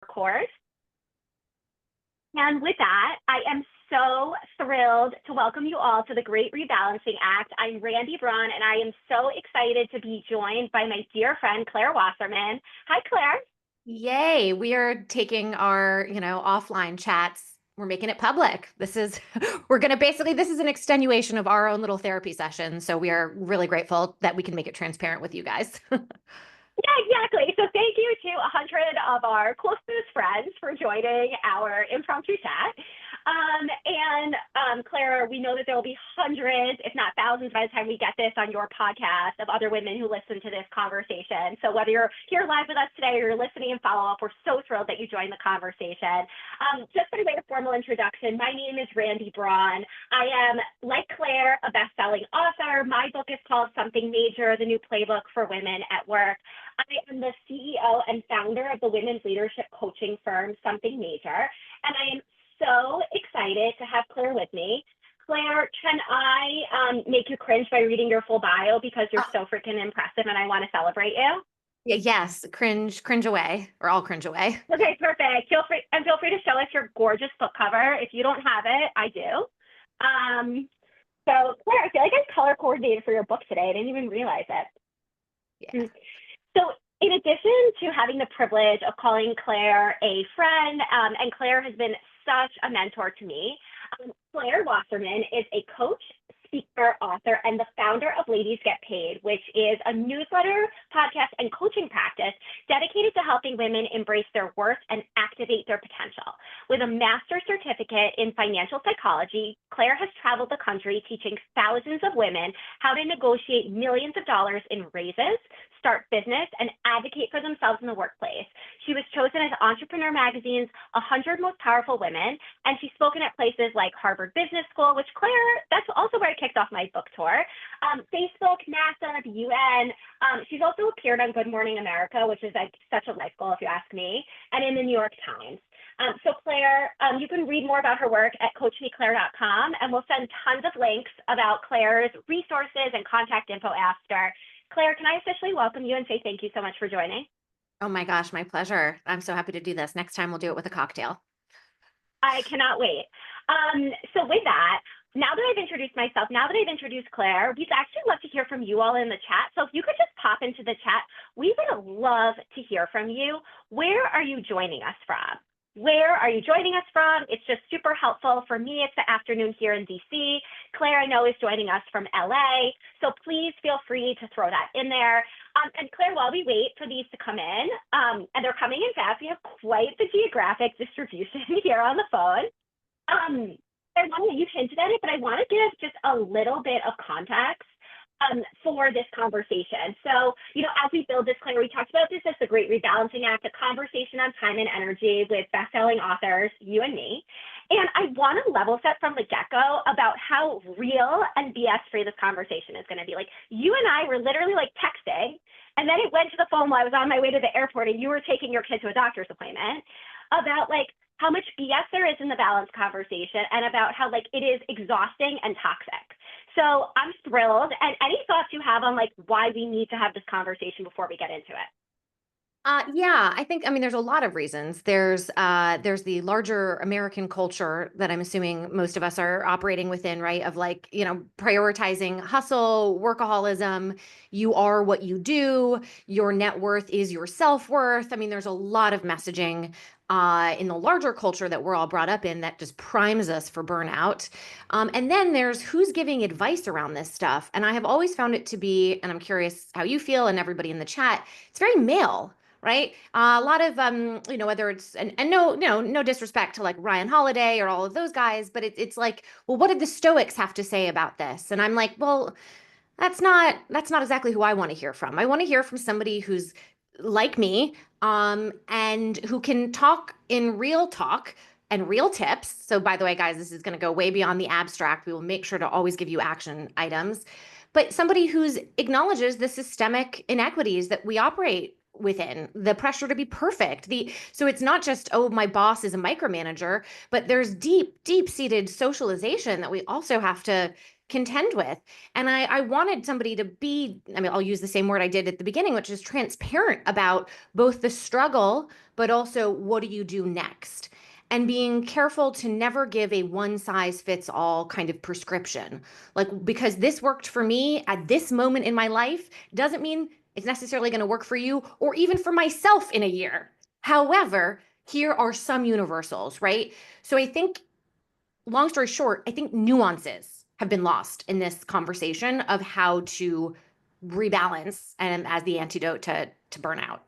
course. And with that, I am so thrilled to welcome you all to the Great Rebalancing Act. I'm Randi Braun, and I am so excited to be joined by my dear friend, Claire Wasserman. Hi, Claire. Yay, we are taking our, offline chats. We're making it public. We're going to basically, this is an extenuation of our own little therapy session. So we are really grateful that we can make it transparent with you guys. Yeah, exactly. So thank you to 100 of our closest friends for joining our impromptu chat. Claire, we know that there will be hundreds, if not thousands, by the time we get this on your podcast of other women who listen to this conversation. So whether you're here live with us today or you're listening and follow up, we're so thrilled that you joined the conversation. Just by way of formal introduction, my name is Randi Braun. I am, like Claire, a best-selling author. My book is called Something Major, The New Playbook for Women at Work. I am the CEO and founder of the women's leadership coaching firm, Something Major, and I am so excited to have Claire with me. Claire, can I make you cringe by reading your full bio because you're so freaking impressive and I want to celebrate you? Yeah, yes, cringe away, or I'll cringe away. Okay, perfect. Feel free to show us your gorgeous book cover. If you don't have it, I do. So Claire, I feel like I color coordinated for your book today. I didn't even realize it. Yeah. So in addition to having the privilege of calling Claire a friend, and Claire has been such a mentor to me, Claire Wasserman is a coach, speaker, author, and the founder of Ladies Get Paid, which is a newsletter, podcast, and coaching practice dedicated to helping women embrace their worth and activate their potential. With a master's certificate in financial psychology, Claire has traveled the country teaching thousands of women how to negotiate millions of dollars in raises, start business, and advocate for themselves in the workplace. She was chosen as Entrepreneur Magazine's 100 Most Powerful Women, and she's spoken at places like Harvard Business School, which Claire, that's also where I kicked off my book tour, Facebook, NASA, the UN. She's also appeared on Good Morning America, which is like such a life goal if you ask me, and in the New York Times. So Claire, you can read more about her work at coachmeclaire.com, and we'll send tons of links about Claire's resources and contact info after. Claire, can I officially welcome you and say thank you so much for joining? Oh my gosh, my pleasure. I'm so happy to do this. Next time we'll do it with a cocktail. I cannot wait. So with that, now that I've introduced myself, now that I've introduced Claire, we'd actually love to hear from you all in the chat. So if you could just pop into the chat, we would love to hear from you. Where are you joining us from? Where are you joining us from? It's just super helpful. For me, it's the afternoon here in DC. Claire, I know, is joining us from LA. So please feel free to throw that in there. And Claire, while we wait for these to come in, and they're coming in fast, we have quite the geographic distribution here on the phone. I want to, you hinted at it, but I want to give just a little bit of context for this conversation. So, as we build this, Claire, we talked about this as the Great Rebalancing Act, a conversation on time and energy with best-selling authors, you and me. And I want to level set from the get-go about how real and BS-free this conversation is going to be. Like, you and I were literally like texting, and then it went to the phone while I was on my way to the airport, and you were taking your kid to a doctor's appointment about like how much BS there is in the balance conversation and about how like it is exhausting and toxic. So I'm thrilled. And any thoughts you have on like why we need to have this conversation before we get into it? Yeah, I mean, there's a lot of reasons. There's the larger American culture that I'm assuming most of us are operating within, right? Of like, prioritizing hustle, workaholism, you are what you do, your net worth is your self-worth. I mean, there's a lot of messaging in the larger culture that we're all brought up in that just primes us for burnout. And then there's who's giving advice around this stuff. And I have always found it to be, and I'm curious how you feel and everybody in the chat, it's very male. Right. A lot of, whether it's, and no disrespect to like Ryan Holiday or all of those guys, but it's like, well, what did the Stoics have to say about this? And I'm like, well, that's not exactly who I want to hear from. I want to hear from somebody who's like me, and who can talk in real talk and real tips. So by the way, guys, this is going to go way beyond the abstract. We will make sure to always give you action items, but somebody who's acknowledges the systemic inequities that we operate within, the pressure to be perfect. So it's not just, oh, my boss is a micromanager, but there's deep seated socialization that we also have to contend with. And I wanted somebody to be, I mean, I'll use the same word I did at the beginning, which is transparent about both the struggle, but also what do you do next? And being careful to never give a one size fits all kind of prescription. Like, because this worked for me at this moment in my life doesn't mean it's necessarily going to work for you or even for myself in a year. However, here are some universals, right? So I think, long story short, I think nuances have been lost in this conversation of how to rebalance and as the antidote to burnout.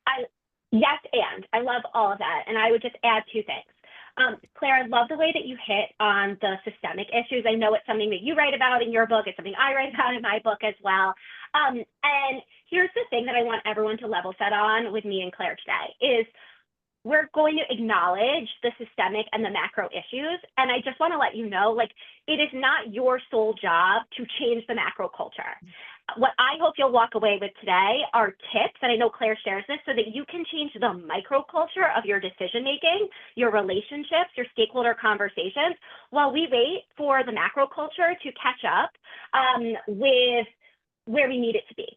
I yes, and I love all of that. And I would just add two things. Claire, I love the way that you hit on the systemic issues. I know it's something that you write about in your book. It's something I write about in my book as well. And here's the thing that I want everyone to level set on with me and Claire today is we're going to acknowledge the systemic and the macro issues. And I just want to let you know, like, it is not your sole job to change the macro culture. What I hope you'll walk away with today are tips, and I know Claire shares this, so that you can change the microculture of your decision making, your relationships, your stakeholder conversations, while we wait for the macro culture to catch up with where we need it to be.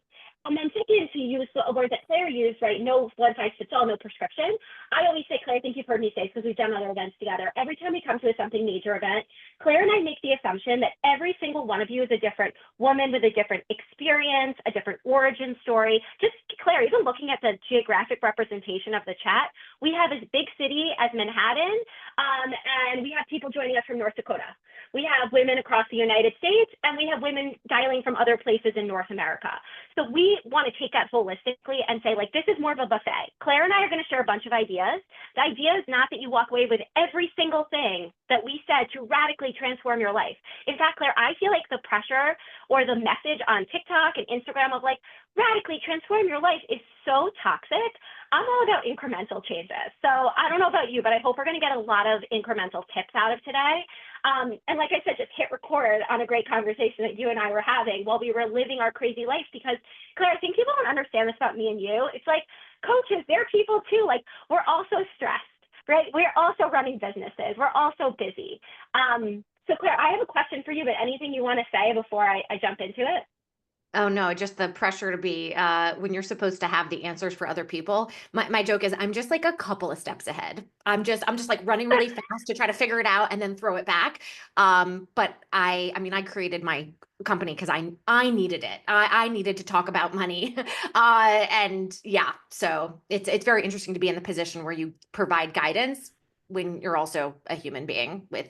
And then second, to use a word that Claire used, right? No one size fits all, no prescription. I always say, Claire, I think you've heard me say, because we've done other events together. Every time we come to a something major event, Claire and I make the assumption that every single one of you is a different woman with a different experience, a different origin story. Just Claire, even looking at the geographic representation of the chat, we have as big city as Manhattan, and we have people joining us from North Dakota. We have women across the United States, and we have women dialing from other places in North America. So we want to take that holistically and say, like, this is more of a buffet. Claire and I are going to share a bunch of ideas. The idea is not that you walk away with every single thing that we said to radically transform your life. In fact, Claire, I feel like the pressure or the message on TikTok and Instagram of like radically transform your life is so toxic. I'm all about incremental changes. So I don't know about you, but I hope we're going to get a lot of incremental tips out of today. And like I said, just hit record on a great conversation that you and I were having while we were living our crazy life. Because Claire, I think people don't understand this about me and you. It's like coaches, they're people too. Like we're also stressed, right? We're also running businesses. We're also busy. So Claire, I have a question for you, but anything you want to say before I jump into it? Oh no, just the pressure to be when you're supposed to have the answers for other people. My joke is I'm just like a couple of steps ahead. I'm just like running really fast to try to figure it out and then throw it back. But I mean I created my company because I needed it. I needed to talk about money. And yeah, so it's very interesting to be in the position where you provide guidance when you're also a human being with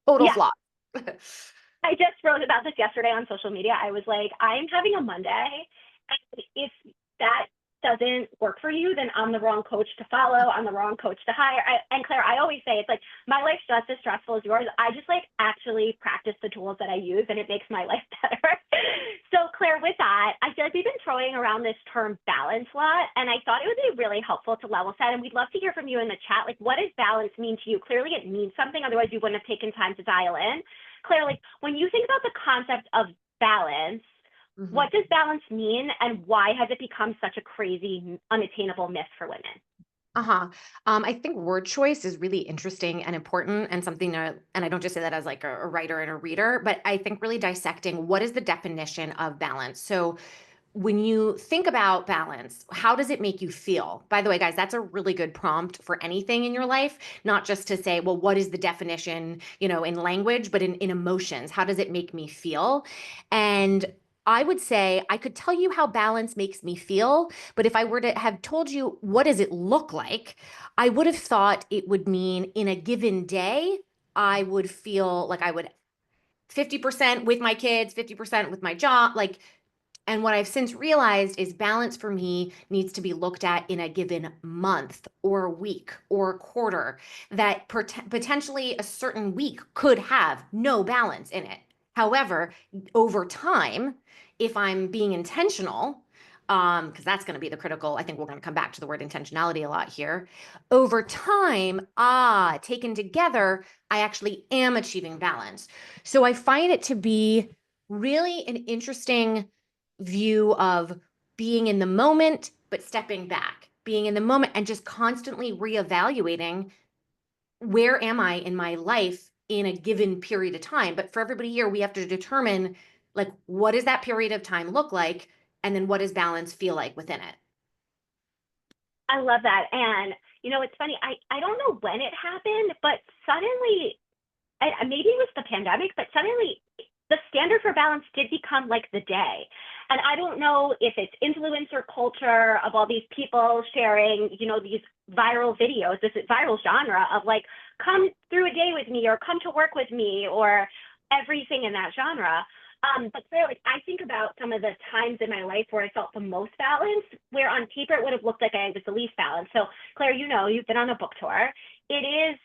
total Yeah. flaws. I just wrote about this yesterday on social media. I was like, I'm having a Monday. And if that doesn't work for you, then I'm the wrong coach to follow. I'm the wrong coach to hire. And Claire, I always say it's like my life's just as stressful as yours. I just like actually practice the tools that I use and it makes my life better. So Claire, with that, I feel like we've been throwing around this term balance a lot. And I thought it would be really helpful to level set. And we'd love to hear from you in the chat. Like, what does balance mean to you? Clearly it means something. Otherwise you wouldn't have taken time to dial in. Claire, like when you think about the concept of balance, what does balance mean and why has it become such a crazy, unattainable myth for women? Uh-huh. I think word choice is really interesting and important and something that, and I don't just say that as like a writer and a reader, but I think really dissecting what is the definition of balance. So when you think about balance, how does it make you feel? By the way, guys, that's a really good prompt for anything in your life, not just to say, well, what is the definition, in language, but in emotions? How does it make me feel? And I would say I could tell you how balance makes me feel, but if I were to have told you what does it look like, I would have thought it would mean in a given day, I would feel like I would 50% with my kids, 50% with my job, like and what I've since realized is balance for me needs to be looked at in a given month or a week or a quarter, that potentially a certain week could have no balance in it. However, over time, if I'm being intentional, because that's going to be the critical, I think we're going to come back to the word intentionality a lot here. Over time, taken together, I actually am achieving balance. So I find it to be really an interesting view of being in the moment, but stepping back, being in the moment and just constantly reevaluating where am I in my life in a given period of time. But for everybody here, we have to determine like, what does that period of time look like? And then what does balance feel like within it? I love that. And, it's funny. I don't know when it happened, but suddenly, maybe it was the pandemic, but suddenly the standard for balance did become like the day. And I don't know if it's influencer culture of all these people sharing, these viral videos, this viral genre of like, come through a day with me or come to work with me or everything in that genre. But Claire, like I think about some of the times in my life where I felt the most balanced, where on paper it would have looked like I was the least balanced. So Claire, you've been on a book tour. It is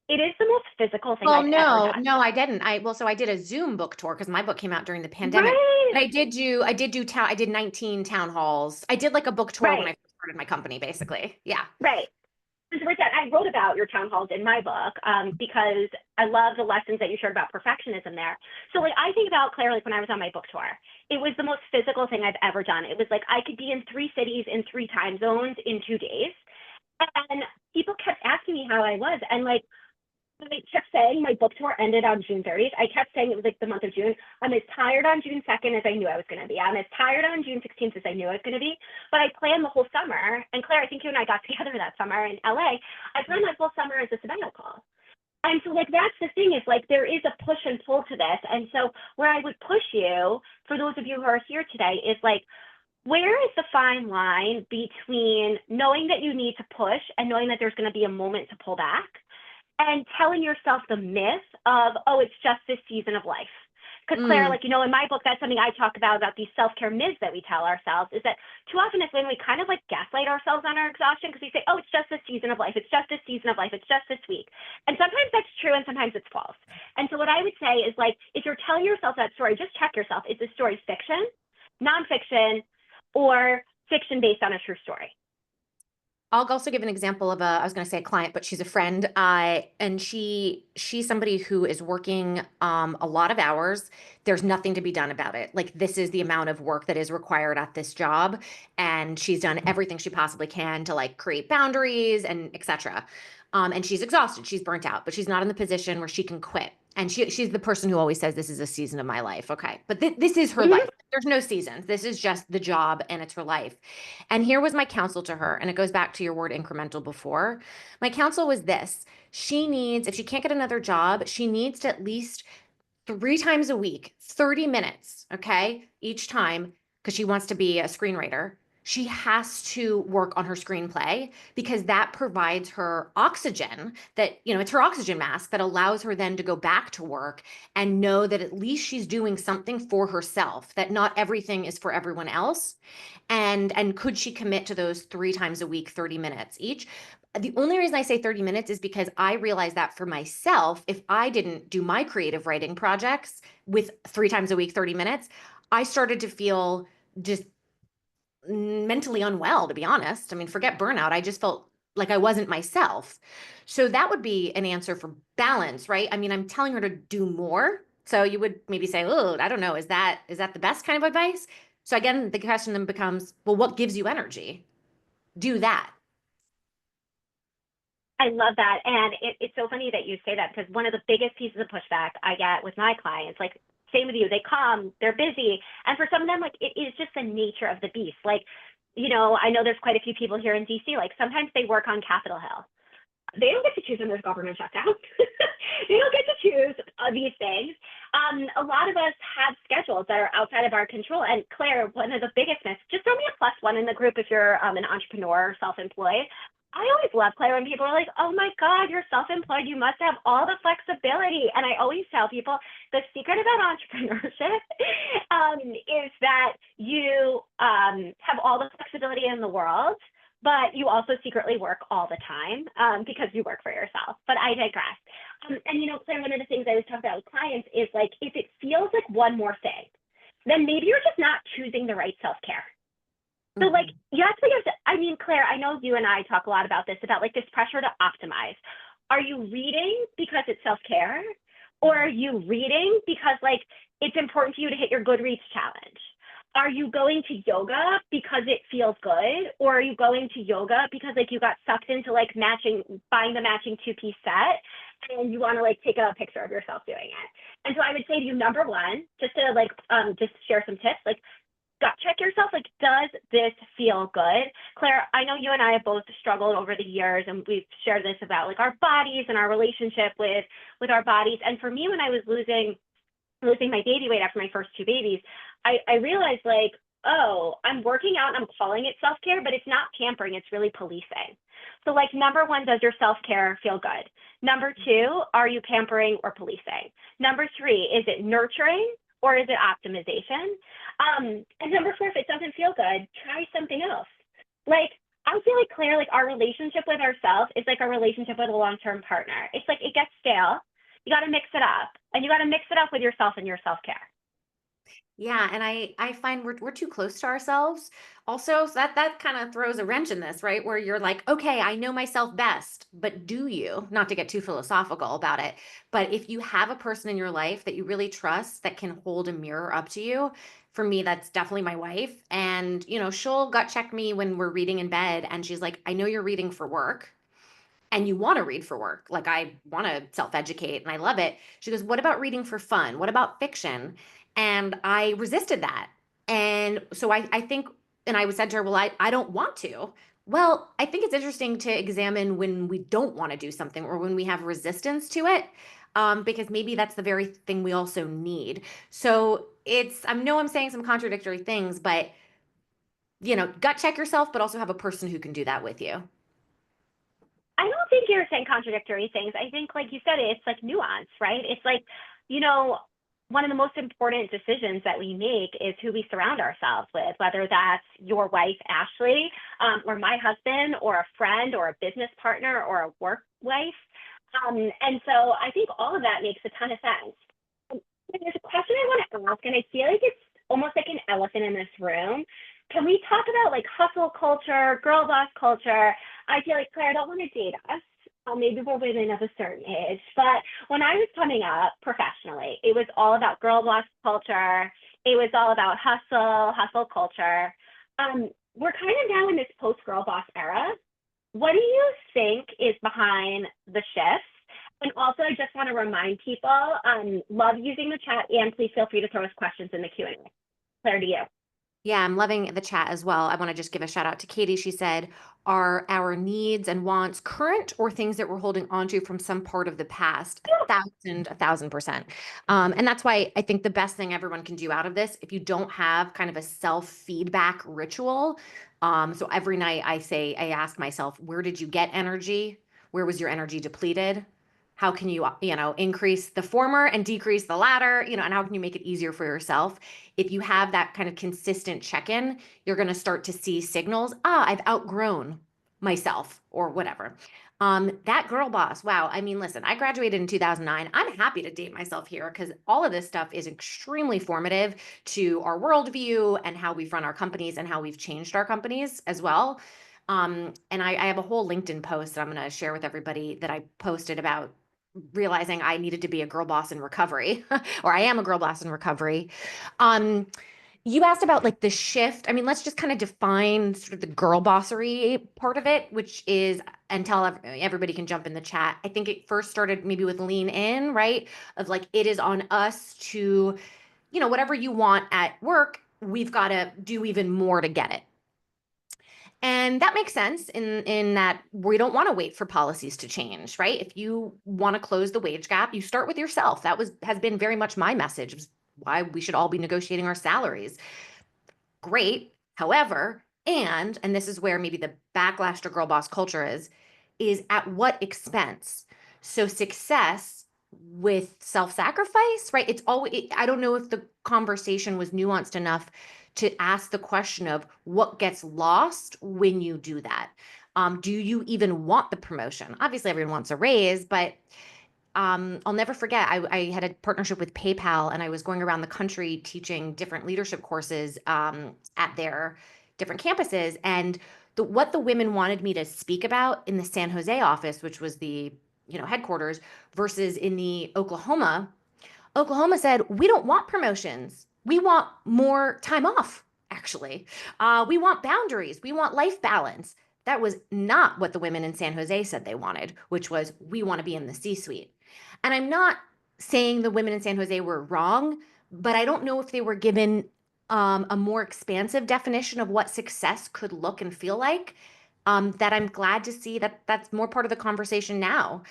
it is the most physical thing Well, I've ever no, done. no, I didn't. So I did a Zoom book tour because my book came out during the pandemic. Right, But I did 19 town halls. I did like a book tour when right, I first started my company, basically. Yeah. right. So with that, I wrote about your town halls in my book because I love the lessons that you shared about perfectionism there. So like I think about Claire, like when I was on my book tour, it was the most physical thing I've ever done. It was like I could be in 3 cities in 3 time zones in 2 days. And people kept asking me how I was. And like I kept saying my book tour ended on June 30th. I kept saying it was like the month of June. I'm as tired on June 2nd as I knew I was going to be. I'm as tired on June 16th as I knew I was going to be. But I planned the whole summer. And Claire, I think you and I got together that summer in LA. I planned my whole summer as a sabbatical. And so like that's the thing is like there is a push and pull to this. And so where I would push you, for those of you who are here today, is like, where is the fine line between knowing that you need to push and knowing that there's going to be a moment to pull back? And telling yourself the myth of, oh, it's just this season of life. Because Claire, Mm. like, in my book, that's something I talk about these self-care myths that we tell ourselves is that too often it's when we kind of like gaslight ourselves on our exhaustion because we say, oh, it's just this season of life. It's just this season of life. It's just this week. And sometimes that's true and sometimes it's false. And so what I would say is like, if you're telling yourself that story, just check yourself. Is the story fiction, nonfiction, or fiction based on a true story? I'll also give an example of I was going to say a client, but she's a friend. And she's somebody who is working a lot of hours. There's nothing to be done about it. Like this is the amount of work that is required at this job, and she's done everything she possibly can to like create boundaries and etc. And she's exhausted. She's burnt out, but she's not in the position where she can quit. And she's the person who always says, "This is a season of my life." Okay, but this is her Mm-hmm. life. There's no seasons. This is just the job, and it's her life. And here was my counsel to her, and it goes back to your word incremental before. My counsel was this: she needs, if she can't get another job, she needs to at least 3 times a week, 30 minutes, okay, each time, because she wants to be a screenwriter. She has to work on her screenplay because that provides her oxygen that, it's her oxygen mask that allows her then to go back to work and know that at least she's doing something for herself, that not everything is for everyone else. And could she commit to those 3 times a week, 30 minutes each? The only reason I say 30 minutes is because I realized that for myself, if I didn't do my creative writing projects with 3 times a week, 30 minutes, I started to feel just mentally unwell, to be honest. I mean, forget burnout. I just felt like I wasn't myself. So that would be an answer for balance, right? I mean, I'm telling her to do more. So you would maybe say, "Oh, I don't know, is that the best kind of advice?" So again, the question then becomes, well, what gives you energy? Do that. I love that. And it's so funny that you say that because one of the biggest pieces of pushback I get with my clients, like, same with you, they come, they're busy. And for some of them, like, it is just the nature of the beast. Like, I know there's quite a few people here in DC, like, sometimes they work on Capitol Hill. They don't get to choose when there's government shutdown. They don't get to choose these things. A lot of us have schedules that are outside of our control. And Claire, one of the biggest myths, just throw me a +1 in the group if you're an entrepreneur or self-employed. I always love Claire when people are like, oh my God, you're self-employed. You must have all the flexibility. And I always tell people the secret about entrepreneurship is that you have all the flexibility in the world, but you also secretly work all the time because you work for yourself. But I digress. And Claire, one of the things I always talk about with clients is like, if it feels like one more thing, then maybe you're just not choosing the right self-care. So like, you actually have to, I mean, Claire, I know you and I talk a lot about this, about like this pressure to optimize. Are you reading because it's self-care? Or are you reading because like, it's important to you to hit your Goodreads challenge? Are you going to yoga because it feels good? Or are you going to yoga because like you got sucked into like buying the matching 2-piece set and you want to like take a picture of yourself doing it. And so I would say to you, number one, just to like just share some tips, like gut check yourself, like, does this feel good? Claire, I know you and I have both struggled over the years, and we've shared this about like our bodies and our relationship with our bodies. And for me, when I was losing my baby weight after my first two babies, I realized like, oh, I'm working out and I'm calling it self-care, but it's not pampering, it's really policing. So like number one, does your self-care feel good? Number two, are you pampering or policing? Number three, is it nurturing or is it optimization? And number four, if it doesn't feel good, try something else. Like I feel like Claire, like our relationship with ourselves is like a relationship with a long-term partner. It's like it gets stale. You got to mix it up, and you got to mix it up with yourself and your self-care. Yeah, and I find we're too close to ourselves. Also, so that kind of throws a wrench in this, right? Where you're like, okay, I know myself best, but do you? Not to get too philosophical about it, but if you have a person in your life that you really trust that can hold a mirror up to you, for me, that's definitely my wife. And, she'll gut check me when we're reading in bed, and she's like, I know you're reading for work and you want to read for work. Like I want to self-educate and I love it. She goes, what about reading for fun? What about fiction? And I resisted that. And so I think, and I said to her, well, I don't want to. Well, I think it's interesting to examine when we don't want to do something or when we have resistance to it, because maybe that's the very thing we also need. So I know I'm saying some contradictory things, but, gut check yourself, but also have a person who can do that with you. I don't think you're saying contradictory things. I think, like you said, it's like nuance, right? It's like, you know, one of the most important decisions that we make is who we surround ourselves with, whether that's your wife, Ashley, or my husband, or a friend, or a business partner, or a work wife. And so I think all of that makes a ton of sense. Um, There's a question I want to ask, and I feel like it's almost like an elephant in this room. Can we talk about like hustle culture, girl boss culture? I feel like Claire, I don't want to date us. Maybe we're women of a certain age, but when I was coming up professionally, it was all about girl boss culture. It was all about hustle culture. We're kind of now in this post girl boss era. What do you think is behind the shifts? And also, I just want to remind people, love using the chat, and please feel free to throw us questions in the Q&A. Claire, to you. Yeah, I'm loving the chat as well. I want to just give a shout out to Katie. She said, are our needs and wants current or things that we're holding onto from some part of the past? 1,000%. And that's why I think the best thing everyone can do out of this, if you don't have kind of a self-feedback ritual, so every night I ask myself, where did you get energy? Where was your energy depleted? How can you, increase the former and decrease the latter, and how can you make it easier for yourself? If you have that kind of consistent check-in, you're going to start to see signals. I've outgrown myself or whatever. That girl boss. Wow. I mean, listen, I graduated in 2009. I'm happy to date myself here because all of this stuff is extremely formative to our worldview and how we've run our companies and how we've changed our companies as well. And I have a whole LinkedIn post that I'm going to share with everybody that I posted about realizing I needed to be a girl boss in recovery, or I am a girl boss in recovery. Um, you asked about like the shift. I mean, let's just kind of define sort of the girl bossery part of it, which is, and tell everybody can jump in the chat. I think it first started maybe with lean in, right? Of like, it is on us to, whatever you want at work, we've got to do even more to get it. And that makes sense in that we don't want to wait for policies to change, right? If you want to close the wage gap, you start with yourself. That has been very much my message, why we should all be negotiating our salaries. Great. However, and this is where maybe the backlash to girl boss culture is at what expense? So success with self-sacrifice, right? It's always, I don't know if the conversation was nuanced enough to ask the question of what gets lost when you do that. Do you even want the promotion? Obviously, everyone wants a raise, but I'll never forget. I had a partnership with PayPal, and I was going around the country teaching different leadership courses at their different campuses. And what the women wanted me to speak about in the San Jose office, which was the headquarters, versus in the Oklahoma said, we don't want promotions. We want more time off, actually. We want boundaries. We want life balance. That was not what the women in San Jose said they wanted, which was, we want to be in the C-suite. And I'm not saying the women in San Jose were wrong, but I don't know if they were given a more expansive definition of what success could look and feel like. That I'm glad to see that that's more part of the conversation now.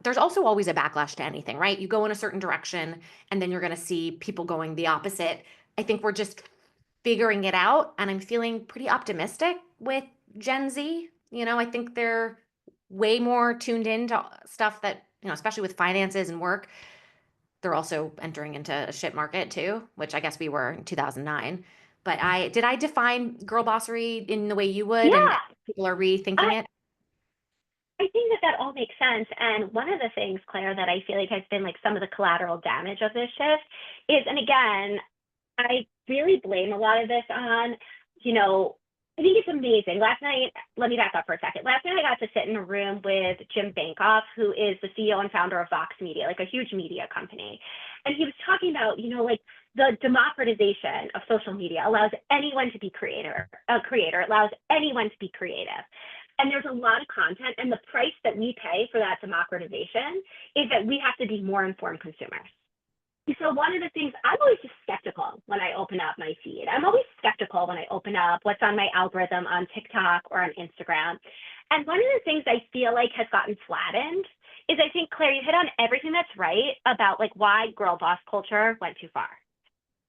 There's also always a backlash to anything, right? You go in a certain direction and then you're going to see people going the opposite. I think we're just figuring it out, and I'm feeling pretty optimistic with Gen Z. I think they're way more tuned into stuff that, especially with finances and work. They're also entering into a shit market too, which I guess we were in 2009. But I define girl bossery in the way you would, and Yeah, people are rethinking I, it? I think that that all makes sense. And one of the things, Claire, that I feel like has been like some of the collateral damage of this shift is, and again, I really blame a lot of this on, you know, I think it's amazing. Last night, let me back up for a second. Last night, I got to sit in a room with Jim Bankoff, who is the CEO and founder of Vox Media, like a huge media company. And he was talking about, like the democratization of social media allows anyone to be a creator, allows anyone to be creative. And there's a lot of content, and the price that we pay for that democratization is that we have to be more informed consumers. So one of the things, I'm always just skeptical when I open up my feed. I'm always skeptical when I open up what's on my algorithm on TikTok or on Instagram. And one of the things I feel like has gotten flattened is, I think, Claire, you hit on everything that's right about like why girl boss culture went too far.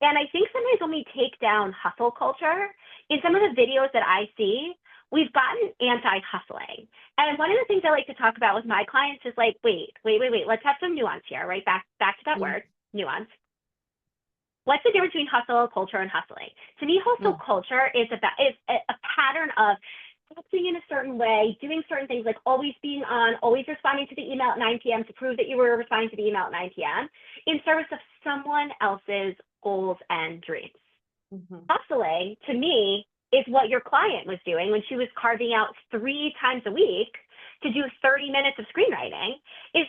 And I think sometimes when we take down hustle culture, in some of the videos that I see, we've gotten anti-hustling. And one of the things I like to talk about with my clients is like, wait, let's have some nuance here, right? Back to that word, nuance. What's the difference between hustle culture and hustling? To me, hustle culture is a pattern of acting in a certain way, doing certain things, like always being on, always responding to the email at 9 p.m. to prove that you were responding to the email at 9 p.m. in service of someone else's goals and dreams. Hustling, to me, is what your client was doing when she was carving out 3 times a week to do 30 minutes of screenwriting. Is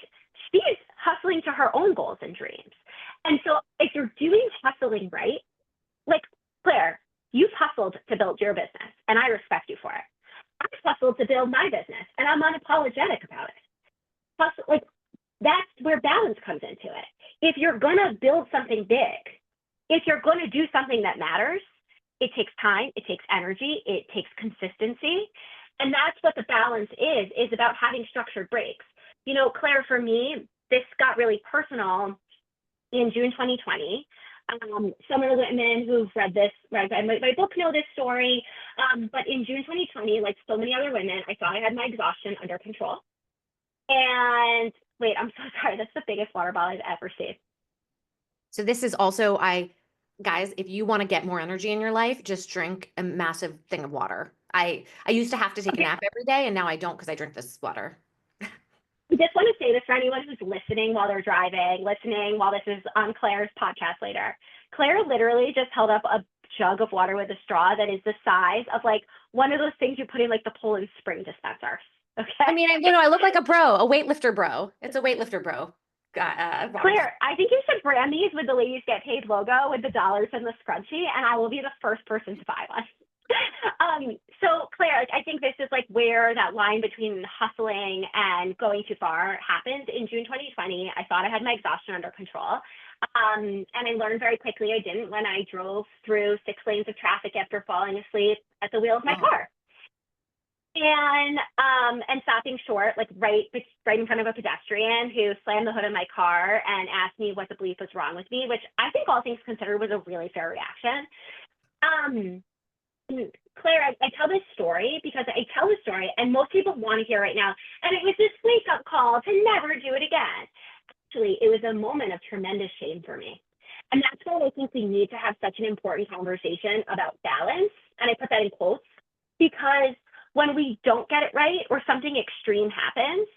she is hustling to her own goals and dreams. And so if you're doing hustling right, like Claire, you've hustled to build your business, and I respect you for it. I've hustled to build my business, and I'm unapologetic about it. Hustle, like, that's where balance comes into it. If you're gonna build something big, if you're gonna do something that matters, it takes time, it takes energy, it takes consistency. And that's what the balance is about having structured breaks. Claire, for me, this got really personal in June 2020. Some of the women who've read my book know this story. But in June 2020, like so many other women, I thought I had my exhaustion under control. And wait, I'm so sorry. That's the biggest water bottle I've ever seen. So this is also, guys, if you want to get more energy in your life, just drink a massive thing of water. I used to have to take a nap every day, and now I don't because I drink this water. I just want to say this for anyone who's listening while they're driving, listening while this is on Claire's podcast later. Claire literally just held up a jug of water with a straw that is the size of like one of those things you put in like the Poland Spring dispenser. Okay. I mean, I look like a bro, a weightlifter bro. It's a weightlifter bro. Claire, I think you should brand these with the Ladies Get Paid logo with the dollars and the scrunchie, and I will be the first person to buy one. So Claire, I think this is like where that line between hustling and going too far happened. In June 2020, I thought I had my exhaustion under control. And I learned very quickly I didn't when I drove through 6 lanes of traffic after falling asleep at the wheel of my car. And stopping short, like right in front of a pedestrian who slammed the hood of my car and asked me what the bleep was wrong with me, which I think all things considered was a really fair reaction. Claire, I tell this story because I tell the story and most people want to hear right now. And it was this wake-up call to never do it again. Actually, it was a moment of tremendous shame for me. And that's why I think we need to have such an important conversation about balance. And I put that in quotes because when we don't get it right or something extreme happens,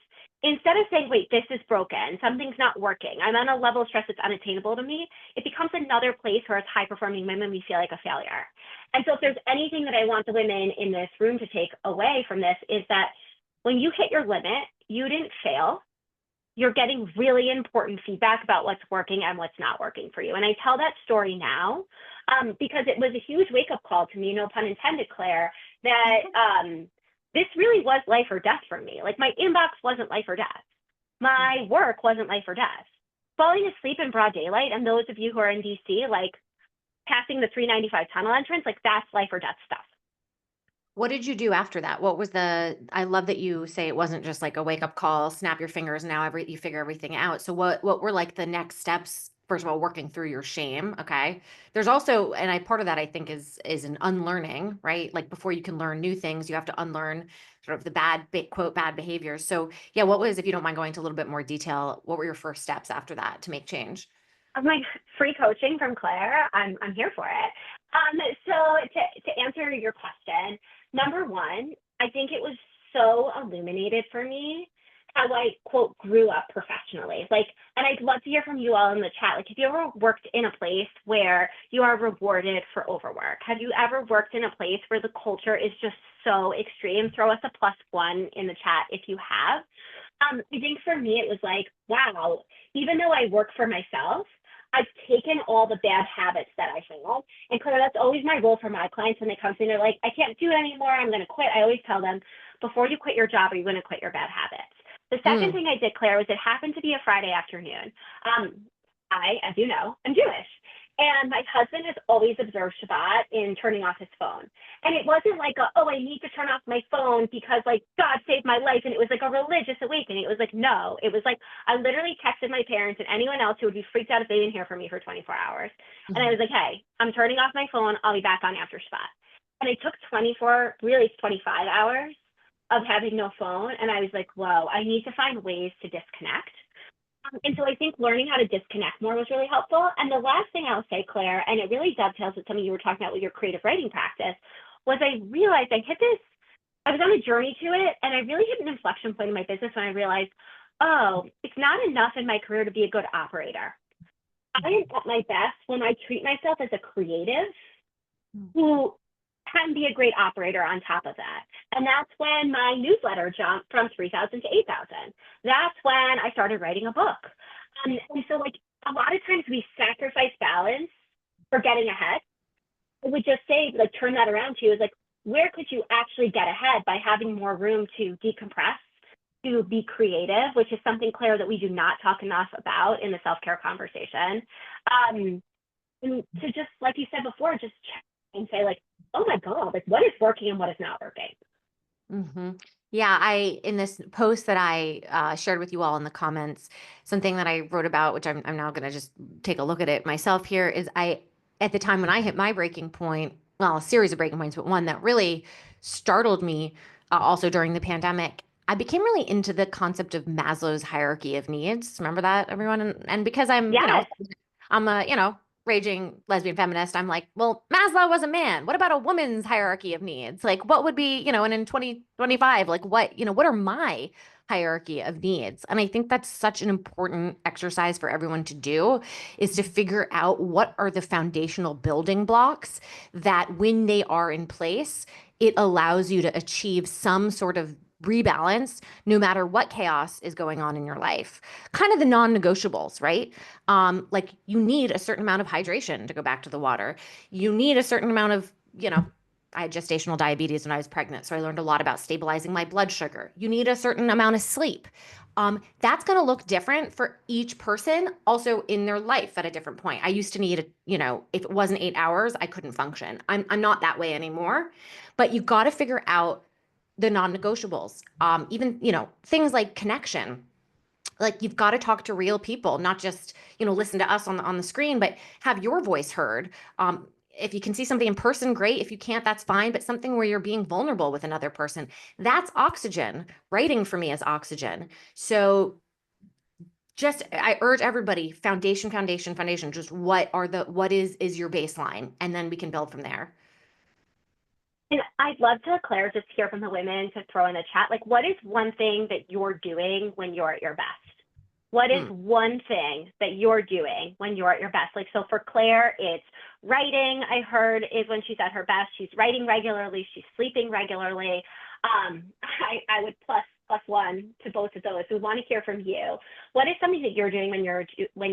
instead of saying, wait, this is broken, something's not working, I'm on a level of stress that's unattainable to me, it becomes another place where as high-performing women, we feel like a failure. And so if there's anything that I want the women in this room to take away from this is that when you hit your limit, you didn't fail. You're getting really important feedback about what's working and what's not working for you. And I tell that story now because it was a huge wake-up call to me, no pun intended, Claire, that this really was life or death for me. Like my inbox wasn't life or death. My work wasn't life or death. Falling asleep in broad daylight, and those of you who are in DC, like passing the 395 tunnel entrance, like that's life or death stuff. What did you do after that? What was I love that you say it wasn't just like a wake up call, snap your fingers, now you figure everything out. So what were like the next steps? First of all, working through your shame. Okay. There's also, and part of that I think is an unlearning, right? Like before you can learn new things, you have to unlearn sort of the quote, bad behaviors. So yeah, what was, if you don't mind going into a little bit more detail, what were your first steps after that to make change? I'm like free coaching from Claire. I'm here for it. So to answer your question, number one, I think it was so illuminated for me how I quote grew up professionally. Like, and I'd love to hear from you all in the chat. Like, have you ever worked in a place where you are rewarded for overwork? Have you ever worked in a place where the culture is just so extreme? Throw us a +1 in the chat if you have. I think for me, it was like, wow, even though I work for myself, I've taken all the bad habits that I have. And Claire, that's always my role for my clients when they come to me, they're like, I can't do it anymore. I'm going to quit. I always tell them, before you quit your job, are you going to quit your bad habits? The second Mm. thing I did, Claire, was it happened to be a Friday afternoon. As you know, I'm Jewish. And my husband has always observed Shabbat in turning off his phone. And it wasn't like, oh, I need to turn off my phone because like God saved my life. And it was like a religious awakening. It was like, no, it was like, I literally texted my parents and anyone else who would be freaked out if they didn't hear from me for 24 hours. And I was like, hey, I'm turning off my phone. I'll be back on after Shabbat. And it took 24, really 25 hours of having no phone. And I was like, whoa, I need to find ways to disconnect. And so I think learning how to disconnect more was really helpful. And the last thing I'll say, Claire, and it really dovetails with something you were talking about with your creative writing practice, was I realized I was on a journey to it, and I really hit an inflection point in my business when I realized, oh, it's not enough in my career to be a good operator. I am at my best when I treat myself as a creative who can be a great operator on top of that. And that's when my newsletter jumped from 3,000 to 8,000. That's when I started writing a book. And so like a lot of times we sacrifice balance for getting ahead. I would just say, like, turn that around to you is like, where could you actually get ahead by having more room to decompress, to be creative, which is something, Claire, that we do not talk enough about in the self-care conversation. And to just, like you said before, just check and say like, oh my God, like what is working and what is not working? Mm-hmm. Yeah, in this post that I shared with you all in the comments, something that I wrote about, which I'm now going to just take a look at it myself here, is at the time when I hit my breaking point, well, a series of breaking points, but one that really startled me, also during the pandemic, I became really into the concept of Maslow's hierarchy of needs. Remember that, everyone? And because Yes. I'm a, raging lesbian feminist, I'm like, well, Maslow was a man. What about a woman's hierarchy of needs? Like, what would be, and in 2025, like what are my hierarchy of needs? And I think that's such an important exercise for everyone to do, is to figure out what are the foundational building blocks that when they are in place, it allows you to achieve some sort of rebalance no matter what chaos is going on in your life. Kind of the non-negotiables, right? Like you need a certain amount of hydration to go back to the water. You need a certain amount of, I had gestational diabetes when I was pregnant, so I learned a lot about stabilizing my blood sugar. You need a certain amount of sleep. That's going to look different for each person, also in their life at a different point. I used to need, if it wasn't 8 hours, I couldn't function. I'm not that way anymore. But you got to figure out the non-negotiables. Even, things like connection. Like you've got to talk to real people, not just, listen to us on the screen, but have your voice heard. If you can see somebody in person, great. If you can't, that's fine. But something where you're being vulnerable with another person, that's oxygen. Writing for me is oxygen. So I urge everybody, foundation, foundation, foundation. Just what is your baseline? And then we can build from there. And I'd love to, Claire, just hear from the women to throw in the chat. Like, what is one thing that you're doing when you're at your best? What is Hmm. one thing that you're doing when you're at your best? Like, so for Claire, it's writing, I heard, is when she's at her best. She's writing regularly. She's sleeping regularly. I would +1 to both of those. We want to hear from you. What is something that you're doing when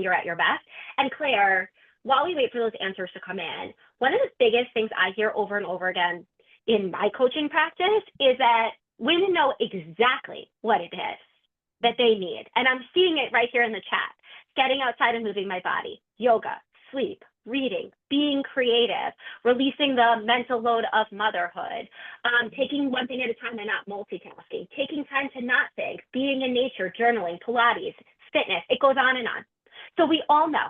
you're at your best? And Claire, while we wait for those answers to come in, one of the biggest things I hear over and over again in my coaching practice is that women know exactly what it is that they need. And I'm seeing it right here in the chat. Getting outside and moving my body, yoga, sleep, reading, being creative, releasing the mental load of motherhood, taking one thing at a time and not multitasking, taking time to not think, being in nature, journaling, Pilates, fitness, it goes on and on. So we all know.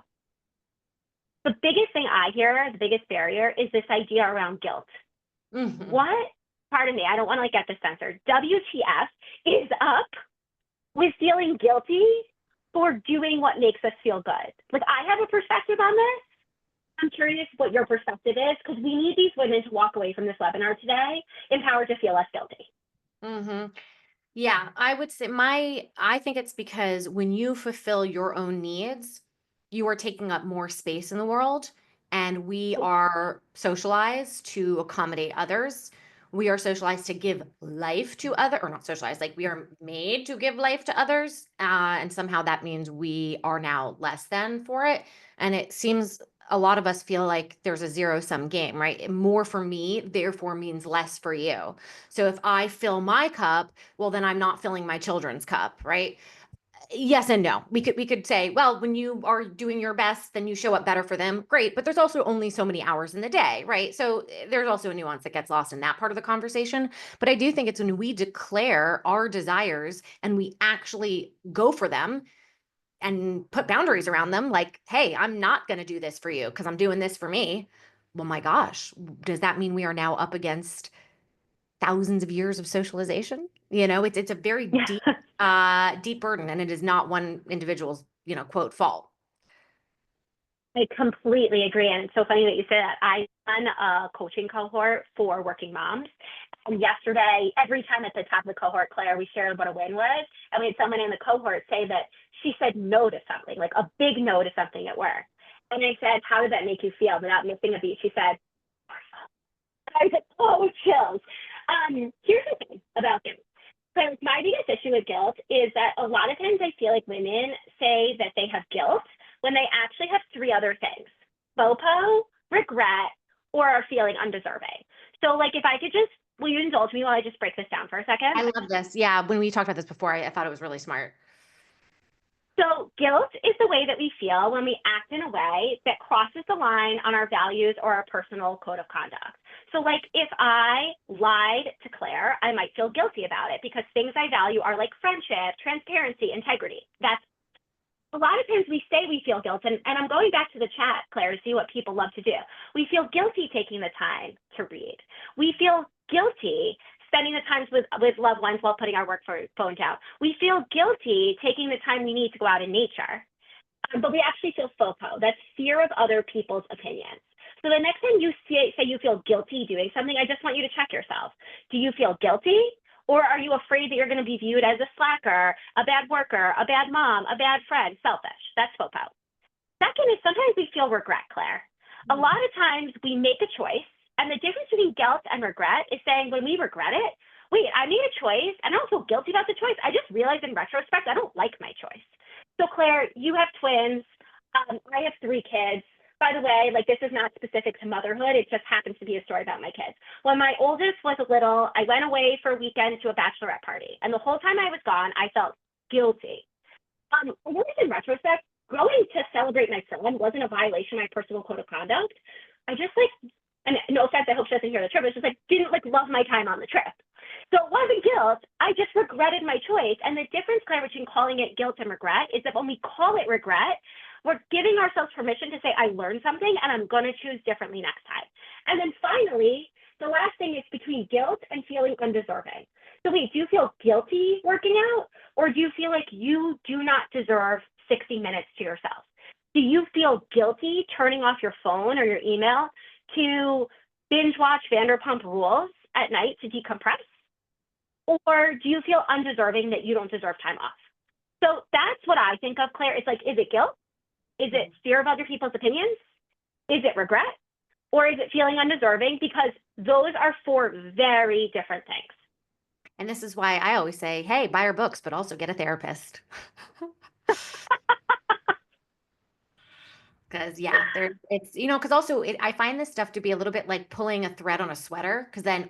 The biggest thing I hear, the biggest barrier is this idea around guilt. Mhm. What, pardon me, I don't want to like get this censored, WTF is up with feeling guilty for doing what makes us feel good? Like, I have a perspective on this. I'm curious what your perspective is, because we need these women to walk away from this webinar today empowered to feel less guilty. Mm-hmm. Yeah, I would say I think it's because when you fulfill your own needs, you are taking up more space in the world, and we are socialized to accommodate others. We are socialized to give life to or not socialized, like we are made to give life to others. And somehow that means we are now less than for it. And it seems a lot of us feel like there's a zero-sum game, right? More for me, therefore means less for you. So if I fill my cup, well, then I'm not filling my children's cup, right? Yes and no. We could say, well, when you are doing your best, then you show up better for them. Great, but there's also only so many hours in the day, right? So there's also a nuance that gets lost in that part of the conversation. But I do think it's when we declare our desires and we actually go for them and put boundaries around them, like, hey, I'm not going to do this for you because I'm doing this for me. Well, my gosh, does that mean we are now up against thousands of years of socialization? It's a very deep deep burden, and it is not one individual's, quote, fault. I completely agree. And it's so funny that you say that. I run a coaching cohort for working moms. And yesterday, every time at the top of the cohort, Claire, we shared what a win was. And we had someone in the cohort say that she said no to something, like a big no to something at work. And I said, how did that make you feel without missing a beat? She said, I said, oh, chills. Here's the thing about guilt. So my biggest issue with guilt is that a lot of times I feel like women say that they have guilt when they actually have three other things: FOPO, regret, or are feeling undeserving. So like, if I could just, will you indulge me while I just break this down for a second? I love this. Yeah, when we talked about this before, I thought it was really smart. So guilt is the way that we feel when we act in a way that crosses the line on our values or our personal code of conduct. So like, if I lied to Claire, I might feel guilty about it because things I value are like friendship, transparency, integrity. That's a lot of times we say we feel guilt, and I'm going back to the chat, Claire, to see what people love to do. We feel guilty taking the time to read. We feel guilty spending the time with loved ones while putting our work phone down. We feel guilty taking the time we need to go out in nature. But we actually feel FOPO. That's fear of other people's opinions. So the next time you say you feel guilty doing something, I just want you to check yourself. Do you feel guilty? Or are you afraid that you're going to be viewed as a slacker, a bad worker, a bad mom, a bad friend, selfish? That's FOPO. Second is sometimes we feel regret, Claire. A lot of times we make a choice, and the difference between guilt and regret is saying when we regret it, wait, I made a choice, and I don't feel guilty about the choice. I just realized in retrospect, I don't like my choice. So Claire, you have twins. I have three kids. By the way, like, this is not specific to motherhood. It just happens to be a story about my kids. When my oldest was little, I went away for a weekend to a bachelorette party. And the whole time I was gone, I felt guilty. In retrospect, going to celebrate my son wasn't a violation of my personal code of conduct. I just and no offense, I hope she doesn't hear the trip, it's just didn't love my time on the trip. So it wasn't guilt. I just regretted my choice. And the difference, Claire, between calling it guilt and regret is that when we call it regret, we're giving ourselves permission to say, I learned something and I'm going to choose differently next time. And then finally, the last thing is between guilt and feeling undeserving. So wait, do you feel guilty working out, or do you feel like you do not deserve 60 minutes to yourself? Do you feel guilty turning off your phone or your email to binge watch Vanderpump Rules at night to decompress? Or do you feel undeserving that you don't deserve time off? So that's what I think of, Claire. It's is it guilt? Is it fear of other people's opinions? Is it regret? Or is it feeling undeserving? Because those are four very different things. And this is why I always say, hey, buy our books, but also get a therapist. Because yeah, it's because also I find this stuff to be a little bit like pulling a thread on a sweater. Because then,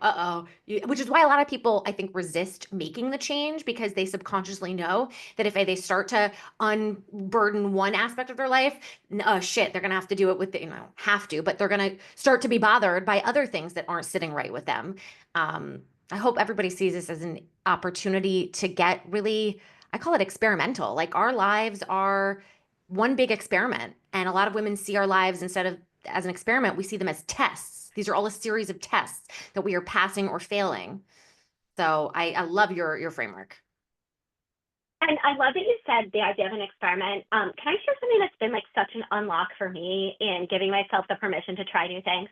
which is why a lot of people I think resist making the change because they subconsciously know that if they start to unburden one aspect of their life, shit, they're gonna have to do it with have to, but they're gonna start to be bothered by other things that aren't sitting right with them. Um, I hope everybody sees this as an opportunity to get really, I call it experimental. Like our lives are one big experiment. And a lot of women see our lives instead of as an experiment, we see them as tests. These are all a series of tests that we are passing or failing. So I love your framework. And I love that you said the idea of an experiment. Can I share something that's been like such an unlock for me in giving myself the permission to try new things?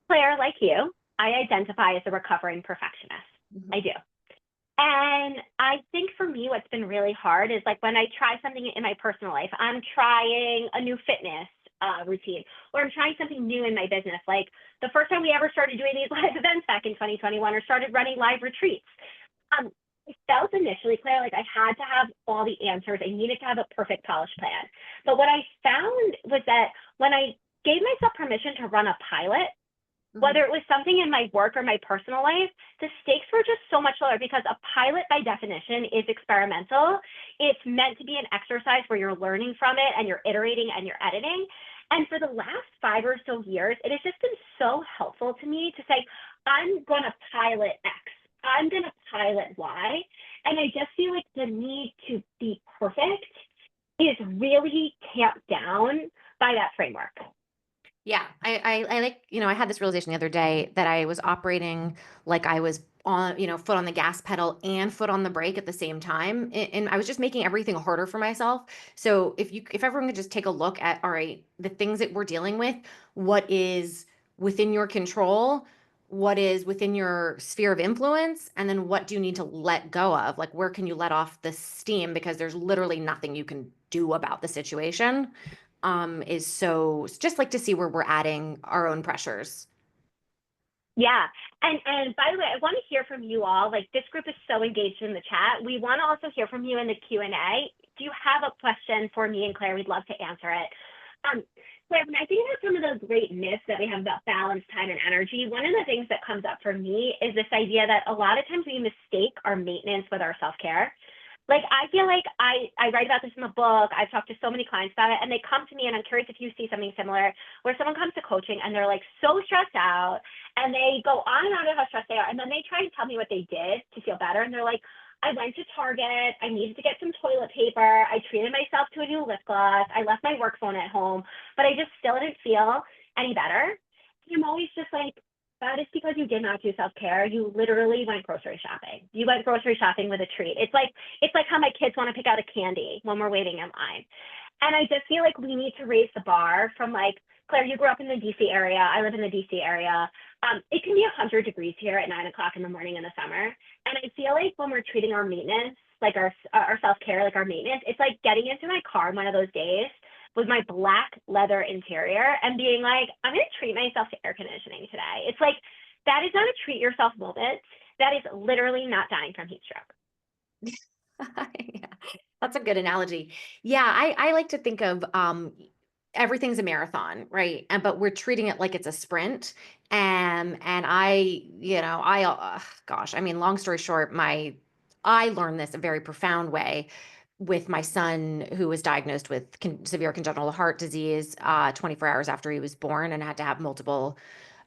Claire, like you, I identify as a recovering perfectionist. I Mhm. do. And I think for me, what's been really hard is like when I try something in my personal life, I'm trying a new fitness routine, or I'm trying something new in my business. Like the first time we ever started doing these live events back in 2021 or started running live retreats. Um, it felt initially, Claire, like I had to have all the answers. I needed to have a perfect polished plan. But what I found was that when I gave myself permission to run a pilot, Mhm. whether it was something in my work or my personal life, the stakes were just so much lower because a pilot by definition is experimental. It's meant to be an exercise where you're learning from it and you're iterating and you're editing. And for the last 5 or so years, it has just been so helpful to me to say, I'm going to pilot X. I'm going to pilot Y. And I just feel like the need to be perfect is really tamped down by that framework. Yeah, I like, I had this realization the other day that I was operating like I was on, foot on the gas pedal and foot on the brake at the same time. And I was just making everything harder for myself. So if everyone could just take a look at, all right, the things that we're dealing with, what is within your control, what is within your sphere of influence, and then what do you need to let go of? Like, where can you let off the steam? Because there's literally nothing you can do about the situation is so just like to see where we're adding our own pressures. Yeah. And by the way, I want to hear from you all. Like this group is so engaged in the chat. We want to also hear from you in the Q&A. Do you have a question for me and Claire? We'd love to answer it. Claire, when I think about some of those great myths that we have about balance, time, and energy, one of the things that comes up for me is this idea that a lot of times we mistake our maintenance with our self-care. Like I feel like I write about this in the book. I've talked to so many clients about it, and they come to me, and I'm curious if you see something similar, where someone comes to coaching and they're like so stressed out, and they go on and on about how stressed they are, and then they try and tell me what they did to feel better, and they're like, I went to Target, I needed to get some toilet paper, I treated myself to a new lip gloss, I left my work phone at home, but I just still didn't feel any better. I'm always just like, that is because you did not do self-care. You literally went grocery shopping. You went grocery shopping with a treat. It's like how my kids want to pick out a candy when we're waiting in line. And I just feel like we need to raise the bar from like, Claire, you grew up in the DC area. I live in the DC area. It can be 100 degrees here at 9 o'clock in the morning in the summer. And I feel like when we're treating our maintenance, like our self-care, like our maintenance, it's like getting into my car one of those days with my black leather interior and being like, I'm going to treat myself to air conditioning today. It's like, that is not a treat yourself moment. That is literally not dying from heat stroke. Yeah, that's a good analogy. Yeah, I like to think of everything's a marathon, right? And but we're treating it like it's a sprint. And gosh, I mean, long story short, my I learned this a very profound way with my son who was diagnosed with severe congenital heart disease 24 hours after he was born and had to have multiple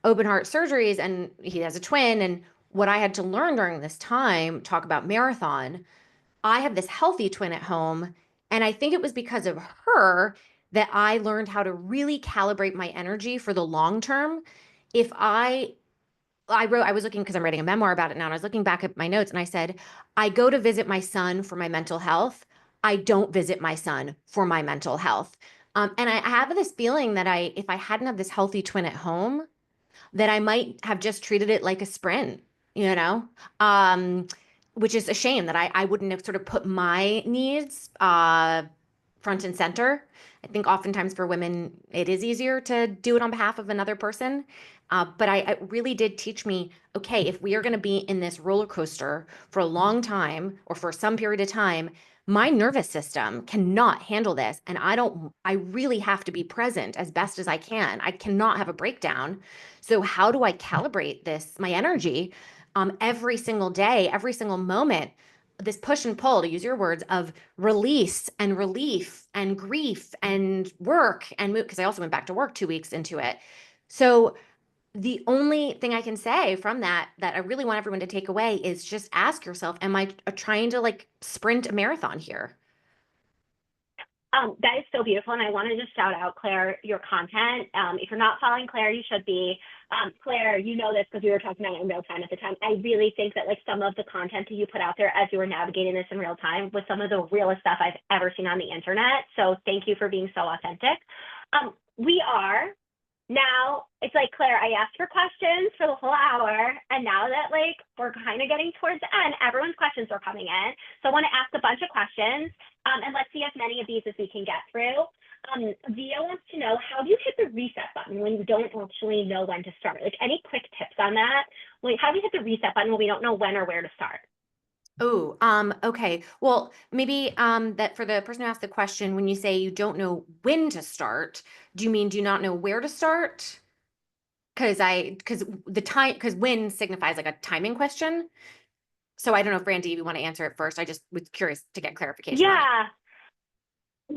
open heart surgeries, and he has a twin. And what I had to learn during this time, talk about marathon, I have this healthy twin at home. And I think it was because of her that I learned how to really calibrate my energy for the long term. If I was looking because I'm writing a memoir about it now, and I was looking back at my notes and I said, I go to visit my son for my mental health. I don't visit my son for my mental health. And I have this feeling that if I hadn't have this healthy twin at home, that I might have just treated it like a sprint, you know? Um, which is a shame that I wouldn't have sort of put my needs front and center. I think oftentimes for women, it is easier to do it on behalf of another person. But it really did teach me, okay, if we are going to be in this roller coaster for a long time or for some period of time, my nervous system cannot handle this. And I really have to be present as best as I can. I cannot have a breakdown. So how do I calibrate my energy, every single day, every single moment? This push and pull, to use your words, of release and relief and grief and work and move, because I also went back to work 2 weeks into it. So the only thing I can say from that I really want everyone to take away is just ask yourself, am I trying to like sprint a marathon here? That is so beautiful. And I want to just shout out, Claire, your content. If you're not following Claire, you should be. Claire, you know this because we were talking about it in real time at the time. I really think that like some of the content that you put out there as you were navigating this in real time was some of the realest stuff I've ever seen on the internet. So thank you for being so authentic. We are now, it's like, Claire, I asked for questions for the whole hour, and now that like we're kind of getting towards the end, everyone's questions are coming in. So I want to ask a bunch of questions, and let's see as many of these as we can get through. Via wants to know, how do you hit the reset button when you don't actually know when to start? Like, any quick tips on that? Like, how do you hit the reset button when we don't know when or where to start? Oh, okay. Well, maybe that for the person who asked the question, when you say you don't know when to start, do you mean do you not know where to start? Because when signifies like a timing question. So I don't know if Randy, you want to answer it first. I just was curious to get clarification on it. Yeah.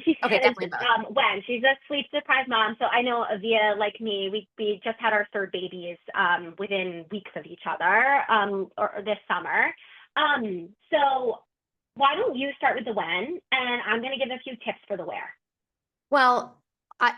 She Okay, says definitely both. when she's a sleep deprived mom. So I know Avia, like me, we just had our third babies within weeks of each other or this summer. So why don't you start with the when, and I'm gonna give a few tips for the where. Well,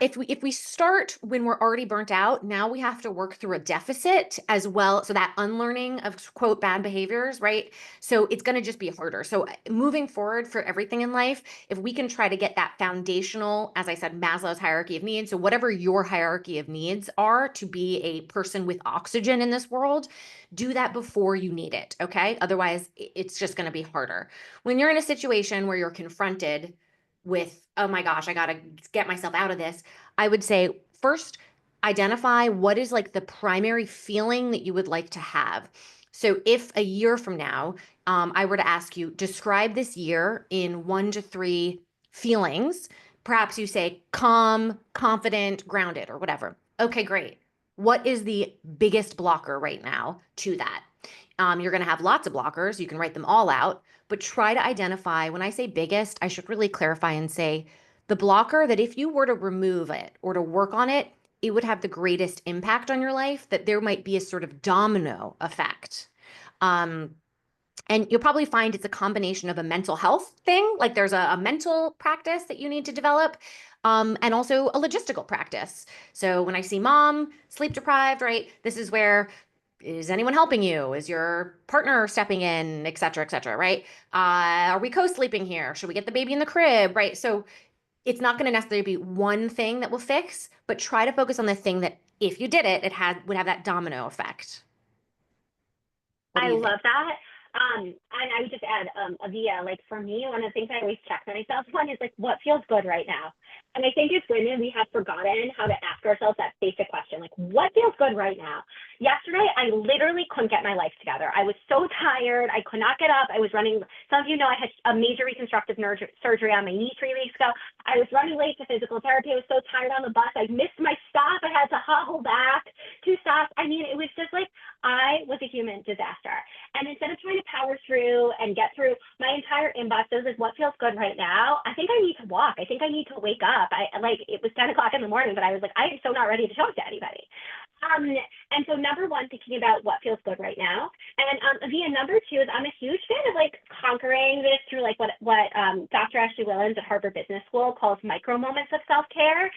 if we start when we're already burnt out, now we have to work through a deficit as well. So that unlearning of quote bad behaviors, right? So it's going to just be harder. So moving forward for everything in life, if we can try to get that foundational, as I said, Maslow's hierarchy of needs. So whatever your hierarchy of needs are to be a person with oxygen in this world, do that before you need it. Okay. Otherwise, it's just going to be harder. When you're in a situation where you're confronted with, oh my gosh, I got to get myself out of this, I would say first identify what is like the primary feeling that you would like to have. So if a year from now, I were to ask you, describe this year in 1 to 3 feelings, perhaps you say calm, confident, grounded, or whatever. Okay, great. What is the biggest blocker right now to that? You're going to have lots of blockers. You can write them all out, but try to identify. When I say biggest, I should really clarify and say the blocker that if you were to remove it or to work on it, it would have the greatest impact on your life, that there might be a sort of domino effect. Um, and you'll probably find it's a combination of a mental health thing, like there's a mental practice that you need to develop, and also a logistical practice. So when I see mom sleep deprived, right, this is where, is anyone helping you? Is your partner stepping in, et cetera, right? Are we co-sleeping here? Should we get the baby in the crib, right? So it's not going to necessarily be one thing that will fix, but try to focus on the thing that if you did it, would have that domino effect. What do I you think? love that. And I would just add, Avia, like for me, one of the things I always check myself on is like, what feels good right now? And I think as women, we have forgotten how to ask ourselves that basic question, like, what feels good right now? Yesterday, I literally couldn't get my life together. I was so tired. I could not get up. I was running. Some of you know I had a major reconstructive surgery on my knee 3 weeks ago. I was running late to physical therapy. I was so tired on the bus. I missed my stop. I had to hobble back 2 stops. I mean, it was just like I was a human disaster. And instead of trying to power through and get through my entire inbox, it was like, what feels good right now? I think I need to walk. I think I need to wake up. It was 10 o'clock in the morning, but I was like, I am so not ready to talk to anybody. And so number one, thinking about what feels good right now. And via number two is I'm a huge fan of like conquering this through like what Dr. Ashley Willens at Harvard Business School calls micro moments of self-care,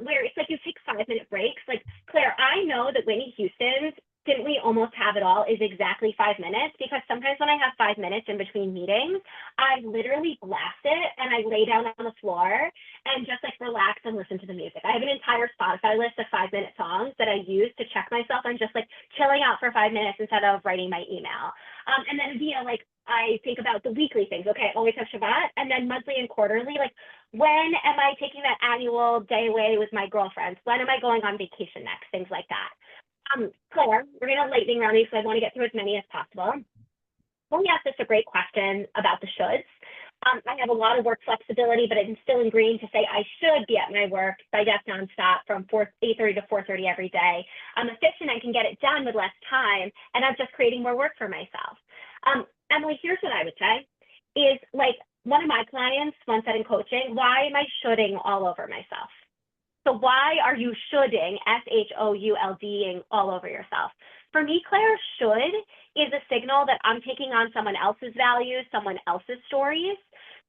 where it's like you take 5-minute breaks. Like, Claire, I know that Whitney Houston's Didn't We Almost Have It All is exactly 5 minutes, because sometimes when I have 5 minutes in between meetings, I literally blast it and I lay down on the floor and just like relax and listen to the music. I have an entire Spotify list of 5-minute songs that I use to check myself and just like chilling out for 5 minutes instead of writing my email. And then via like I think about the weekly things. Okay, always have Shabbat, and then monthly and quarterly. Like, when am I taking that annual day away with my girlfriends? When am I going on vacation next? Things like that. Claire, we're going to lightning round these, so I want to get through as many as possible. Let me ask this a great question about the shoulds. I have a lot of work flexibility, but I'm still ingrained to say I should be at my work by desk nonstop from 8:30 to 4:30 every day. I'm efficient. I can get it done with less time, and I'm just creating more work for myself. Emily, here's what I would say is like one of my clients once said in coaching, why am I shoulding all over myself? So why are you shoulding, shoulding all over yourself? For me, Claire, should is a signal that I'm taking on someone else's values, someone else's stories.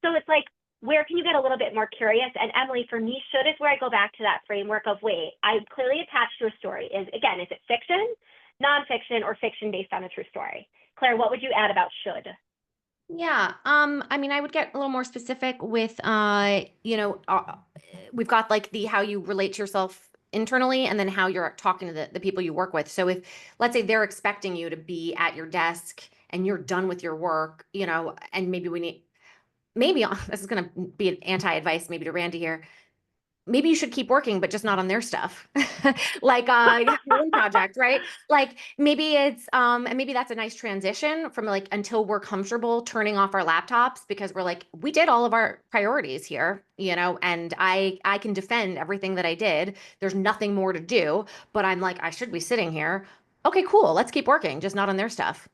So it's like, where can you get a little bit more curious? And Emily, for me, should is where I go back to that framework of, wait, I'm clearly attached to a story. Is it fiction, nonfiction, or fiction based on a true story? Claire, what would you add about should? Yeah. I mean, I would get a little more specific with, we've got like the how you relate to yourself internally and then how you're talking to the people you work with. So if, let's say they're expecting you to be at your desk and you're done with your work, and maybe this is going to be an anti-advice maybe to Randy here. Maybe you should keep working, but just not on their stuff. Like, you have your own project, right? Like maybe it's, and maybe that's a nice transition from like, until we're comfortable turning off our laptops because we're like, we did all of our priorities here, and I can defend everything that I did. There's nothing more to do, but I'm like, I should be sitting here. Okay, cool. Let's keep working, just not on their stuff.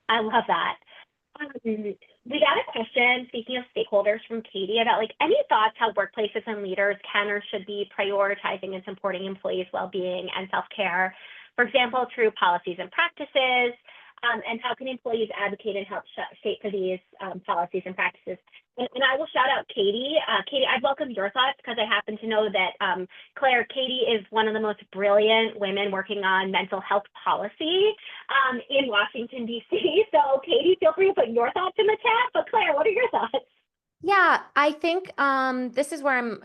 I love that. We got a question, speaking of stakeholders, from Katie about like any thoughts how workplaces and leaders can or should be prioritizing and supporting employees' well-being and self-care, for example, through policies and practices, and how can employees advocate and help shape for these policies and practices? And I will shout out Katie. Katie, I'd welcome your thoughts because I happen to know that Claire, Katie is one of the most brilliant women working on mental health policy in Washington, D.C. So Katie, feel free to put your thoughts in the chat. But Claire, what are your thoughts? Yeah, I think this is where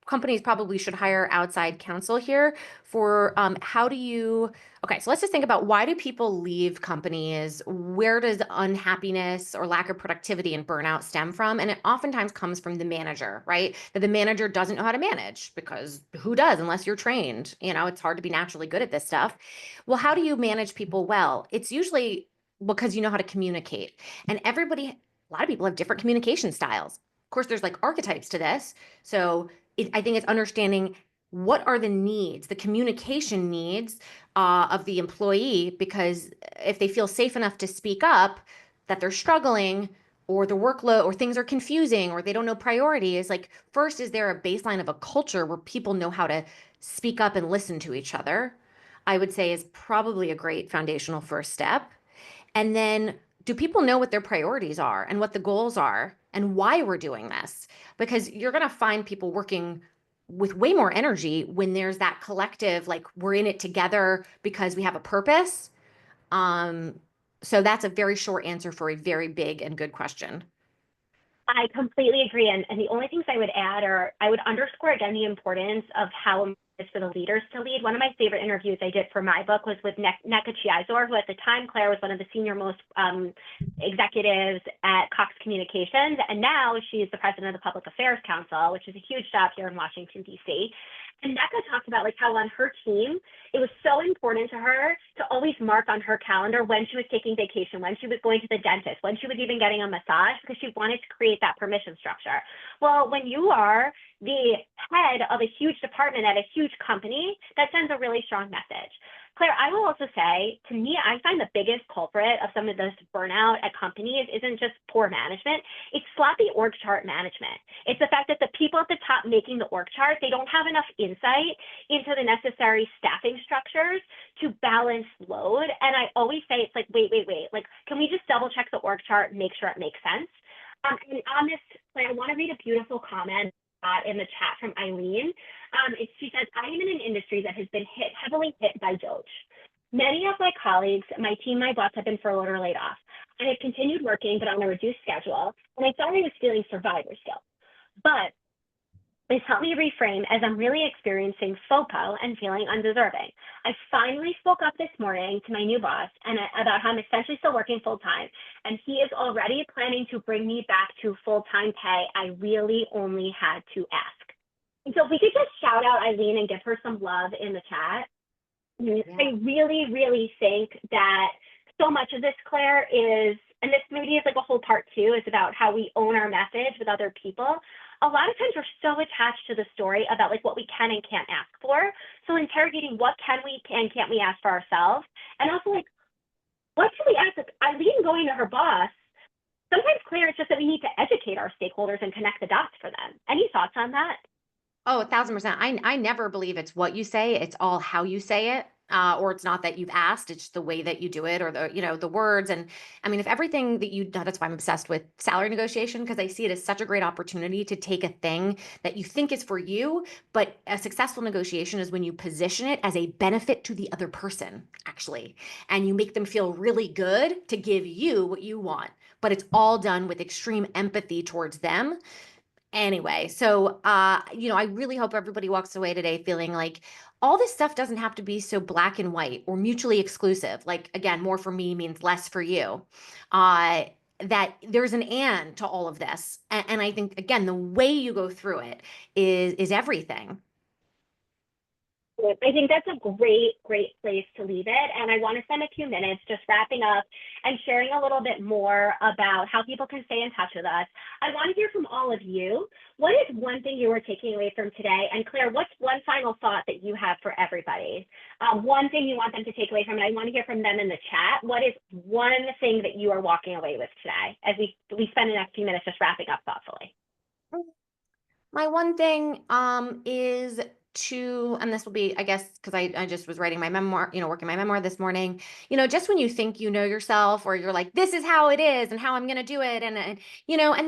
companies probably should hire outside counsel here for how do you, okay, so let's just think about why do people leave companies? Where does unhappiness or lack of productivity and burnout stem from? And it oftentimes comes from the manager, right? That the manager doesn't know how to manage because who does unless you're trained? It's hard to be naturally good at this stuff. Well, how do you manage people well? It's usually because you know how to communicate. And a lot of people have different communication styles. Of course, there's like archetypes to this. So I think it's understanding what are the needs, the communication needs of the employee, because if they feel safe enough to speak up that they're struggling or the workload or things are confusing or they don't know priorities, like first, is there a baseline of a culture where people know how to speak up and listen to each other? I would say is probably a great foundational first step. And then do people know what their priorities are and what the goals are and why we're doing this? Because you're going to find people working with way more energy when there's that collective, like we're in it together because we have a purpose. Um, so that's a very short answer for a very big and good question. I completely agree. And the only things I would add are I would underscore again the importance of how important it is for the leaders to lead. One of my favorite interviews I did for my book was with Neka Chiazor, who at the time, Claire, was one of the senior most executives at Cox Communications. And now she's the president of the Public Affairs Council, which is a huge job here in Washington, D.C. And Neka talked about like how on her team, it was so important to her to always mark on her calendar when she was taking vacation, when she was going to the dentist, when she was even getting a massage, because she wanted to create that permission structure. Well, when you are the head of a huge department at a huge company, that sends a really strong message. Claire, I will also say, to me, I find the biggest culprit of some of this burnout at companies isn't just poor management, it's sloppy org chart management. It's the fact that the people at the top making the org chart, they don't have enough insight into the necessary staffing structures to balance load. And I always say, it's like, wait, like, can we just double check the org chart and make sure it makes sense? And on this, Claire, I want to read a beautiful comment in the chat from Eileen. She says, I am in an industry that has been heavily hit by Doge. Many of my colleagues, my team, my boss have been furloughed or laid off. I have continued working, but on a reduced schedule, and I thought I was feeling survivor's guilt. But it's helped me reframe as I'm really experiencing FOPO and feeling undeserving. I finally spoke up this morning to my new boss and about how I'm essentially still working full time, and he is already planning to bring me back to full-time pay. I really only had to ask. And so if we could just shout out Eileen and give her some love in the chat. Yeah. I really, really think that so much of this, Claire, is and this maybe is like a whole part two, is about how we own our message with other people. A lot of times we're so attached to the story about like what we can and can't ask for. So interrogating what can we and can't we ask for ourselves, and also like what should we ask? Like, Eileen going to her boss. Sometimes, Claire, it's just that we need to educate our stakeholders and connect the dots for them. Any thoughts on that? Oh, 1,000%. I never believe it's what you say, it's all how you say it. Or it's not that you've asked, it's just the way that you do it or the words. And I mean, if everything that that's why I'm obsessed with salary negotiation, because I see it as such a great opportunity to take a thing that you think is for you, but a successful negotiation is when you position it as a benefit to the other person, actually. And you make them feel really good to give you what you want. But it's all done with extreme empathy towards them. Anyway, so I really hope everybody walks away today feeling like all this stuff doesn't have to be so black and white or mutually exclusive. Like again, more for me means less for you. Uh that there's an and to all of this. And I think again, the way you go through it is everything. I think that's a great place to leave it. And I want to spend a few minutes just wrapping up and sharing a little bit more about how people can stay in touch with us. I want to hear from all of you. What is one thing you are taking away from today? And Claire, what's one final thought that you have for everybody? One thing you want them to take away from it. I want to hear from them in the chat. What is one thing that you are walking away with today as we spend the next few minutes just wrapping up thoughtfully? My one thing is to, and this will be, I guess, because I just was writing my memoir, working my memoir this morning, just when you think you know yourself or you're like, this is how it is and how I'm going to do it. And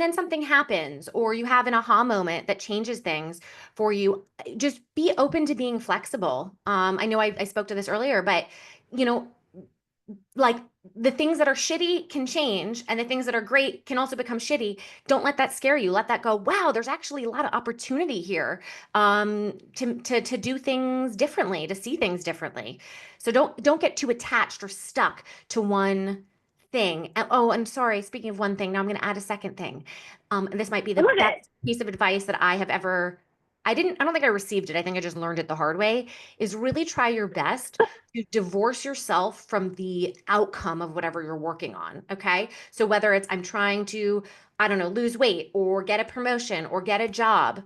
then something happens or you have an aha moment that changes things for you. Just be open to being flexible. I know I spoke to this earlier, but, you know, like the things that are shitty can change and the things that are great can also become shitty. Don't let that scare you. Let that go, wow, there's actually a lot of opportunity here to do things differently, to see things differently. So don't get too attached or stuck to one thing. Oh, and sorry, speaking of one thing, now I'm going to add a second thing. And this might be I the love best it. piece of advice that I have ever I don't think I received it. I think I just learned it the hard way, is really try your best to divorce yourself from the outcome of whatever you're working on. Okay. So whether it's I'm trying to, I don't know, lose weight or get a promotion or get a job,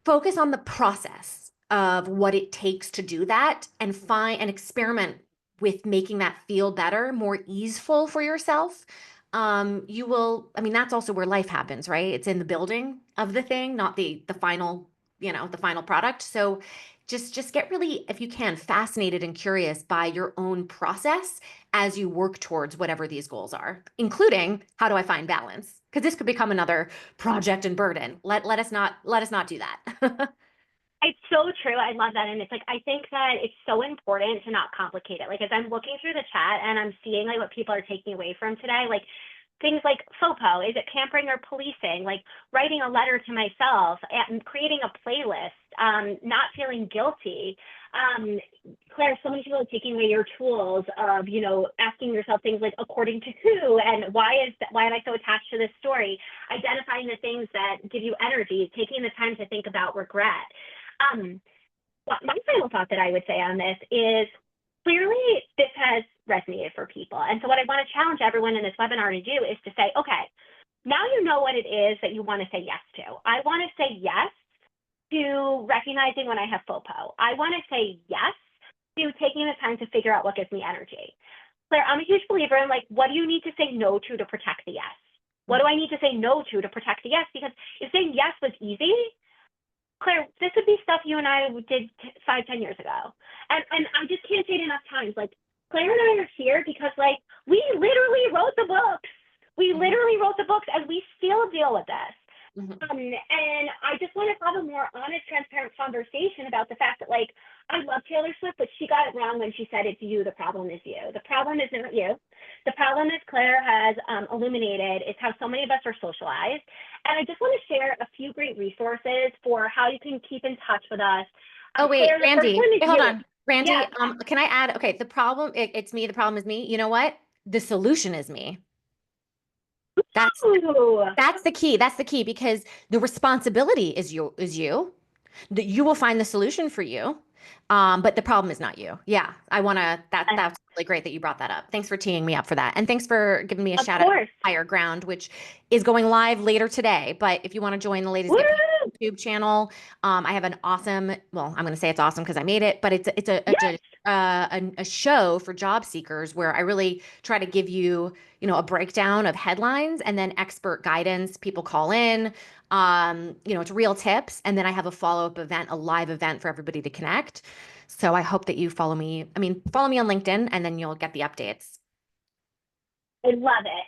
focus on the process of what it takes to do that and find and experiment with making that feel better, more easeful for yourself. You will, I mean, that's also where life happens, right? It's in the building of the thing, not the final, the final product. So just get really, if you can, fascinated and curious by your own process as you work towards whatever these goals are, including how do I find balance? Because this could become another project and burden. Let us not do that. It's so true. I love that. And it's like, I think that it's so important to not complicate it. Like, as I'm looking through the chat and I'm seeing like what people are taking away from today, like things like FOPO, is it pampering or policing? Like writing a letter to myself and creating a playlist, not feeling guilty. Um, Claire, so many people are taking away your tools of, asking yourself things like according to who and why am I so attached to this story? Identifying the things that give you energy, taking the time to think about regret. Um, my final thought that I would say on this is clearly this has resonated for people. And so what I want to challenge everyone in this webinar to do is to say, okay, now you know what it is that you want to say yes to. I want to say yes to recognizing when I have FOPO. I want to say yes to taking the time to figure out what gives me energy. Claire, I'm a huge believer in like, what do you need to say no to protect the yes? What do I need to say no to protect the yes? Because if saying yes was easy, Claire, this would be stuff you and I did 5, 10 years ago. And I just can't say it enough times. Like, Claire and I are here because, like, we literally wrote the books. We literally wrote the books and we still deal with this. And I just want to have a more honest, transparent conversation about the fact that, like, I love Taylor Swift, but she got it wrong when she said it's you, the problem is you. The problem is not you. The problem, as Claire has illuminated, is how so many of us are socialized. And I just want to share a few great resources for how you can keep in touch with us. Oh, wait, Claire, the first Randy, one is wait, hold you. on. Randy, Yeah. can I add, okay, the problem, it's me, the problem is me. You know what? The solution is me. That's Ooh. that's the key. That's the key because the responsibility is you, that you will find the solution for you. But the problem is not you. Yeah, I want to, Uh, that's really great that you brought that up. Thanks for teeing me up for that. And thanks for giving me a of shout out course. Higher Ground, which is going live later today. But if you want to join the Ladies Woo! Get Paid YouTube channel, I have an awesome, well, I'm going to say it's awesome because I made it, but Yes. a show for job seekers where I really try to give you, a breakdown of headlines and then expert guidance. People call in, it's real tips. And then I have a follow-up event, a live event for everybody to connect. So I hope that you follow me. I mean, follow me on LinkedIn and then you'll get the updates. I love it.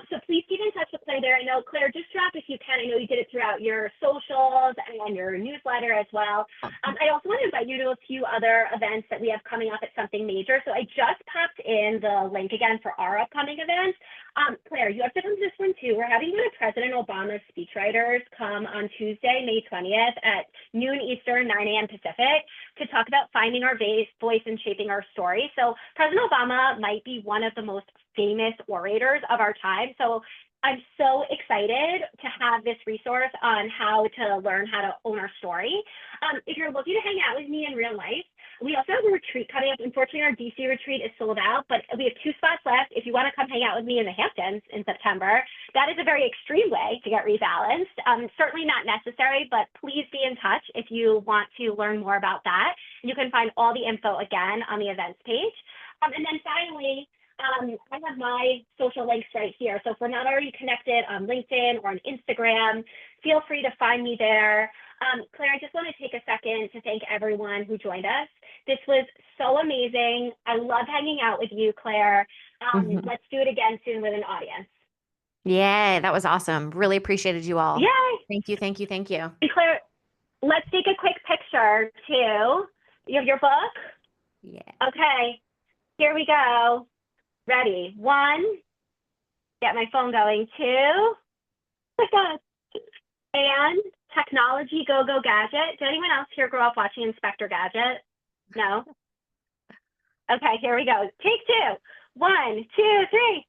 So please keep in touch with Claire there. I know, Claire, just drop if you can. I know you did it throughout your socials and your newsletter as well. I also want to invite you to a few other events that we have coming up at Something Major. So I just popped in the link again for our upcoming events. Claire, you have to come to this one too. We're having one of President Obama's speechwriters come on Tuesday, May 20th at noon Eastern, 9 a.m. Pacific to talk about finding our voice and shaping our story. So President Obama might be one of the most famous orators of our time. So I'm so excited to have this resource on how to learn how to own our story. If you're looking to hang out with me in real life, we also have a retreat coming up. Unfortunately, our DC retreat is sold out, but we have 2 spots left. If you want to come hang out with me in the Hamptons in September, that is a very extreme way to get rebalanced. Certainly not necessary, but please be in touch if you want to learn more about that. You can find all the info again on the events page. And then finally, I have my social links right here. So if we're not already connected on LinkedIn or on Instagram, feel free to find me there. Claire, I just want to take a second to thank everyone who joined us. This was so amazing. I love hanging out with you, Claire. Let's do it again soon with an audience. Yeah, that was awesome. Really appreciated you all. Yay! Thank you, thank you, thank you. And Claire, let's take a quick picture too. You have your book? Yeah. Okay, here we go. Ready? 1, get my phone going. 2, oh my God. And technology, go, go, gadget. Did anyone else here grow up watching Inspector Gadget? No? Okay, here we go. Take 2. 1, 2, 3.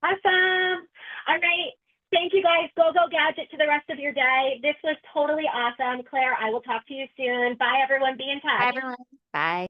Awesome. All right. Thank you guys. Go, go, gadget to the rest of your day. This was totally awesome. Claire, I will talk to you soon. Bye, everyone. Be in touch. Bye, everyone. Bye.